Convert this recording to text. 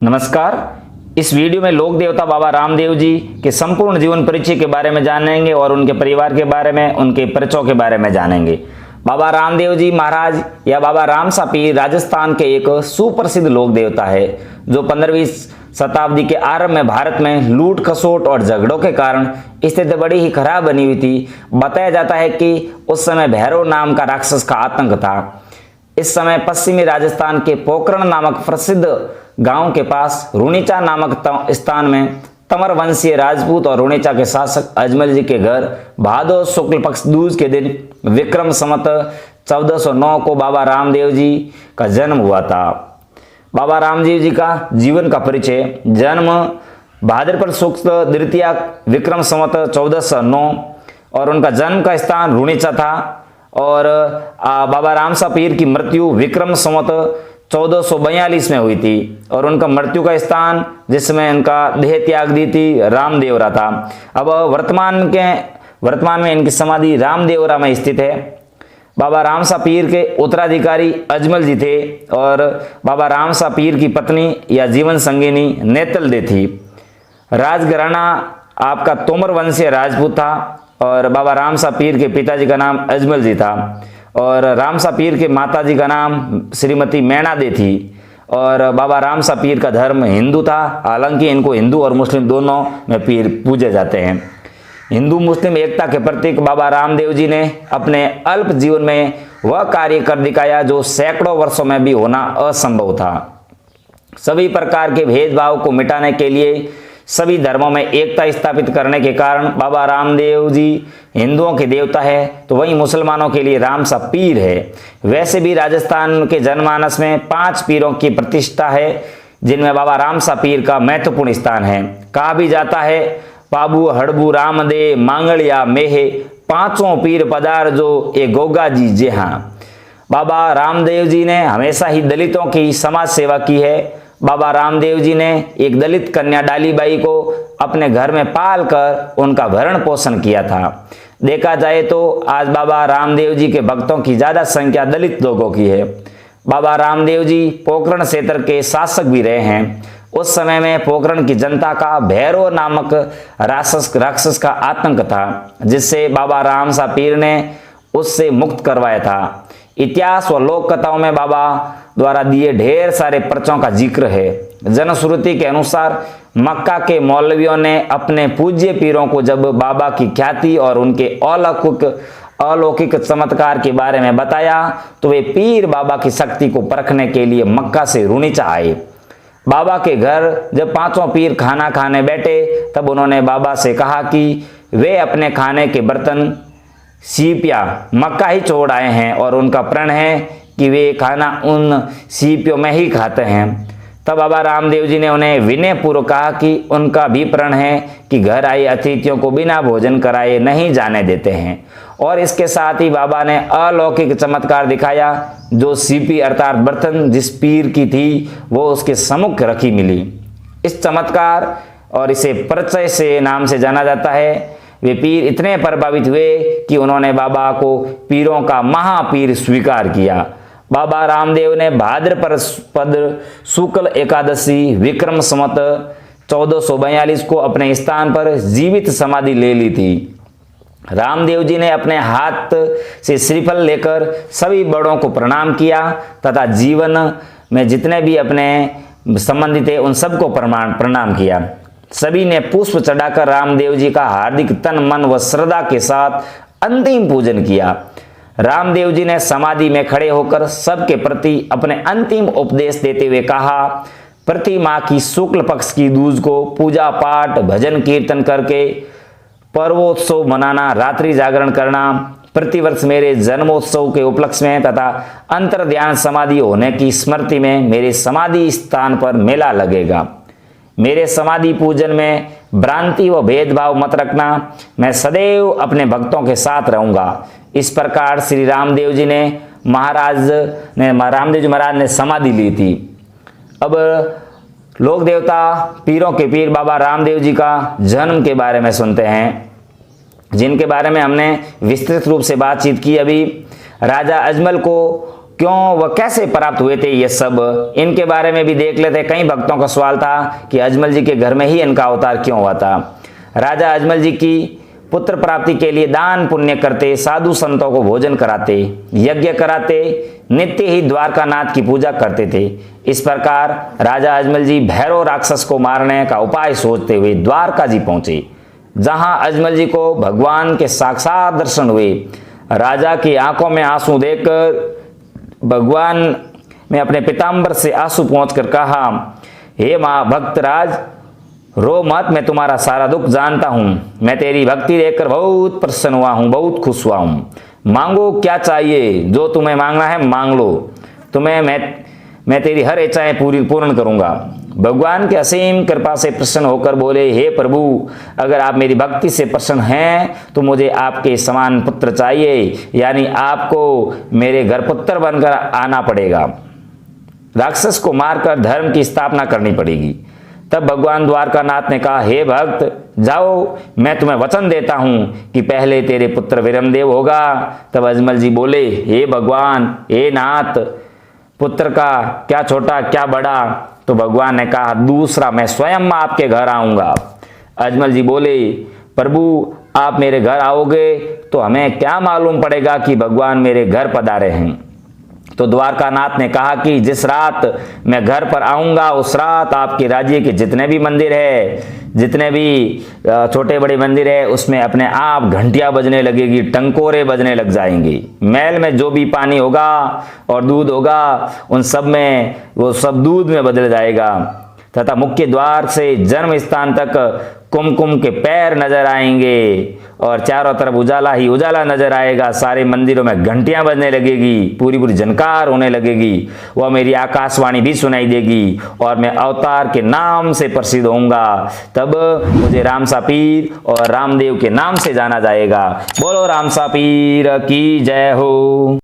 नमस्कार। इस वीडियो में लोक देवता बाबा रामदेव जी के संपूर्ण जीवन परिचय के बारे में जानेंगे और उनके परिवार के बारे में, उनके परिचयों के बारे में जानेंगे। बाबा रामदेव जी महाराज या बाबा रामसा पीर राजस्थान के एक सुप्रसिद्ध लोक देवता है जो 15वीं शताब्दी के आरंभ में भारत में लूट खसोट और झगड़ों के कारण स्थिति बड़ी ही खराब बनी हुई थी। बताया जाता है कि उस समय भैरव नाम का राक्षस का आतंक था। इस समय पश्चिमी राजस्थान के पोखरण नामक प्रसिद्ध गांव के पास रुणीचा नामक स्थान में तंवर वंशीय राजपूत और रुणीचा के शासक अजमल जी के घर भादो शुक्ल पक्ष दूज के दिन विक्रम संवत 1409 को बाबा रामदेव जी का जन्म हुआ था। बाबा रामदेव जी का जीवन का परिचय। जन्म भाद्रपद शुक्ल द्वितीया विक्रम संवत 1409 और उनका जन्म का स्थान रुणीचा था। और बाबा रामसा पीर की मृत्यु विक्रम संवत 1442 में हुई थी और उनका मृत्यु का स्थान जिसमें उनका देह त्याग दी थी रामदेवरा था। अब वर्तमान में इनकी समाधि रामदेवरा में स्थित है। बाबा रामसा पीर के उत्तराधिकारी अजमल जी थे और बाबा रामसा पीर की पत्नी या जीवन संगिनी नेतल दे थी। राजघराना आपका तोमर वंशीय राजपूत था और बाबा रामसा पीर के पिताजी का नाम अजमल जी था और रामसा पीर के माताजी का नाम श्रीमती मैना दे थी और बाबा रामसा पीर का धर्म हिंदू था। हालांकि इनको हिंदू और मुस्लिम दोनों में पीर पूजे जाते हैं। हिंदू मुस्लिम एकता के प्रतीक बाबा रामदेव जी ने अपने अल्प जीवन में वह कार्य कर दिखाया जो सैकड़ों वर्षों में भी होना असंभव था। सभी प्रकार के भेदभाव को मिटाने के लिए सभी धर्मों में एकता स्थापित करने के कारण बाबा रामदेव जी हिंदुओं के देवता है तो वहीं मुसलमानों के लिए रामसा पीर है। वैसे भी राजस्थान के जनमानस में 5 पीरों की प्रतिष्ठा है जिनमें बाबा रामसा पीर का महत्वपूर्ण स्थान है। कहा भी जाता है पाबू हड़बू रामदे मांगलिया मेहे पांचों पीर पदार जो ए गोगा जी जे हाँ। बाबा रामदेव जी ने हमेशा ही दलितों की समाज सेवा की है। बाबा रामदेव जी ने एक दलित कन्या डालीबाई को अपने घर में पाल कर उनका भरण पोषण किया था। देखा जाए तो आज बाबा रामदेव जी के भक्तों की ज्यादा संख्या दलित लोगों की है। बाबा रामदेव जी पोखरण क्षेत्र के शासक भी रहे हैं। उस समय में पोखरण की जनता का भैरव नामक राक्षस का आतंक था जिससे बाबा रामसा पीर ने उससे मुक्त करवाया था। इतिहास व लोक कथाओं में बाबा द्वारा दिए ढेर सारे पर्चों का जिक्र है। जनश्रुति के अनुसार मक्का के मौलवियों ने अपने पूज्य पीरों को जब बाबा की ख्याति और उनके अलौकिक चमत्कार के बारे में बताया तो वे पीर बाबा की शक्ति को परखने के लिए मक्का से रुणीचा आए। बाबा के घर जब 5 पीर खाना खाने बैठे तब उन्होंने बाबा से कहा कि वे अपने खाने के बर्तन सीपिया मक्का ही छोड़ आए हैं और उनका प्रण है कि वे खाना उन सीपियों में ही खाते हैं। तब बाबा रामदेव जी ने उन्हें विनय पूर्वक कहा कि उनका भी प्रण है कि घर आए अतिथियों को बिना भोजन कराए नहीं जाने देते हैं। और इसके साथ ही बाबा ने अलौकिक चमत्कार दिखाया। जो सीपी अर्थात बर्तन जिस पीर की थी वो उसके सम्मुख रखी मिली। इस चमत्कार और इसे परिचय से नाम से जाना जाता है। वे पीर इतने प्रभावित हुए कि उन्होंने बाबा को पीरों का महापीर स्वीकार किया। बाबा रामदेव ने भाद्रपद शुक्ल एकादशी विक्रम संवत 1442 को अपने स्थान पर जीवित समाधि ले ली थी। रामदेव जी ने अपने हाथ से श्रीफल लेकर सभी बड़ों को प्रणाम किया तथा जीवन में जितने भी अपने संबंधी थे उन सबको प्रणाम किया। सभी ने पुष्प चढ़ाकर रामदेव जी का हार्दिक तन मन व श्रद्धा के साथ अंतिम पूजन किया। रामदेव जी ने समाधि में खड़े होकर सबके प्रति अपने अंतिम उपदेश देते हुए कहा, प्रति माह की शुक्ल पक्ष की दूज को पूजा पाठ भजन कीर्तन करके पर्वोत्सव मनाना, रात्रि जागरण करना, प्रतिवर्ष मेरे जन्मोत्सव के उपलक्ष्य में तथा अंतर ध्यान समाधि होने की स्मृति में मेरे समाधि स्थान पर मेला लगेगा। मेरे समाधि पूजन में भ्रांति व भेदभाव मत रखना। मैं सदैव अपने भक्तों के साथ रहूंगा। इस प्रकार श्री रामदेव जी महाराज ने समाधि ली थी। अब लोक देवता पीरों के पीर बाबा रामदेव जी का जन्म के बारे में सुनते हैं जिनके बारे में हमने विस्तृत रूप से बातचीत की। अभी राजा अजमल को क्यों व कैसे प्राप्त हुए थे ये सब, इनके बारे में भी देख लेते। कई भक्तों का सवाल था कि अजमल जी के घर में ही इनका अवतार क्यों हुआ था। राजा अजमल जी की पुत्र प्राप्ति के लिए दान पुण्य करते, साधु संतों को भोजन कराते, यज्ञ कराते, नित्य ही द्वारकानाथ की पूजा करते थे। इस प्रकार राजा अजमल जी भैरव राक्षस को मारने का उपाय सोचते हुए द्वारका जी पहुंचे, जहां अजमल जी को भगवान के साक्षात दर्शन हुए। राजा की आंखों में आंसू देखकर भगवान ने अपने पीताम्बर से आंसू पहुंचकर कहा, हे मां भक्तराज, रो मत, मैं तुम्हारा सारा दुख जानता हूं। मैं तेरी भक्ति देखकर बहुत प्रसन्न हुआ हूं, बहुत खुश हुआ हूं। मांगो क्या चाहिए, जो तुम्हें मांगना है मांग लो, तुम्हें मैं तेरी हर इच्छाएं पूर्ण करूंगा। भगवान के असीम कृपा से प्रसन्न होकर बोले, हे प्रभु, अगर आप मेरी भक्ति से प्रसन्न हैं तो मुझे आपके समान पुत्र चाहिए, यानी आपको मेरे घर पुत्र बनकर आना पड़ेगा। राक्षस को मारकर धर्म की स्थापना करनी पड़ेगी। तब भगवान द्वारकानाथ ने कहा, हे भक्त, जाओ, मैं तुम्हें वचन देता हूं कि पहले तेरे पुत्र विरमदेव होगा। तब अजमल जी बोले, हे भगवान, हे नाथ, पुत्र का क्या छोटा क्या बड़ा। तो भगवान ने कहा, दूसरा मैं स्वयं आपके घर आऊंगा। अजमल जी बोले, प्रभु, आप मेरे घर आओगे तो हमें क्या मालूम पड़ेगा कि भगवान मेरे घर पधारे हैं। तो द्वारकानाथ ने कहा कि जिस रात मैं घर पर आऊंगा उस रात आपके राज्य के जितने भी मंदिर है, जितने भी छोटे बड़े मंदिर है, उसमें अपने आप घंटियां बजने लगेगी, टंकोरे बजने लग जाएंगे। महल में जो भी पानी होगा और दूध होगा उन सब में वो सब दूध में बदल जाएगा, तथा मुख्य द्वार से जन्म स्थान तक कुमकुम के पैर नजर आएंगे और चारों तरफ उजाला ही उजाला नजर आएगा। सारे मंदिरों में घंटियां बजने लगेगी, पूरी पूरी झनकार होने लगेगी, वह मेरी आकाशवाणी भी सुनाई देगी और मैं अवतार के नाम से प्रसिद्ध होऊंगा। तब मुझे रामसा पीर और रामदेव के नाम से जाना जाएगा। बोलो रामसा पीर की जय हो।